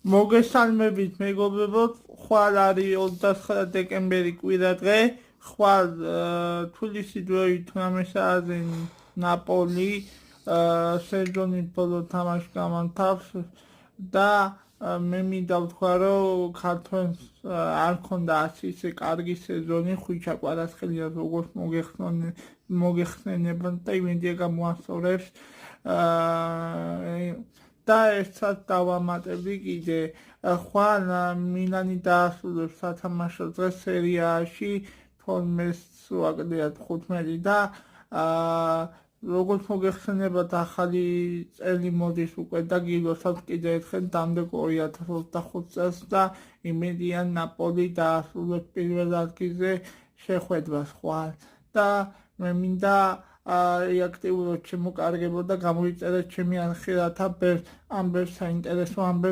მოგესალმებით მეგობრებო, ხვალ არის 29 დეკემბერი კვირა დღე, ხვალ თბილისის დროით 18 საათზე ნაპოლი სეზონის ბოლო თამაშს გამართავს და მე მინდა ვთქვა, რომ ქართველს არ ქონდა ისე კარგი სეზონი, ხვიჩა კვარაცხელიას როგორც მოგეხსენებათ და იმედია გამოასწორებს და ერთსაც დავამატებდი კიდე, ხვალ მილანი დაასრულებს სათამაშო დღეს სერიაში, თორმეტს ვაკლიათ 15 და როგორც მოგეხსენებათ, ახალი წელი მოდის უკვე და გილოცავთ კიდე ერთხელ დამდეგ 2025 წელს და იმედია ნაპოლი დაასრულებს პირველ ადგილზე შეხვედრას ხვალ და მე მინდა აქტიურად შემოკარგებო და გამოიწერეთ ჩემი არხი, რათა ამ ბევრ საინტერესო, ამ ბევრ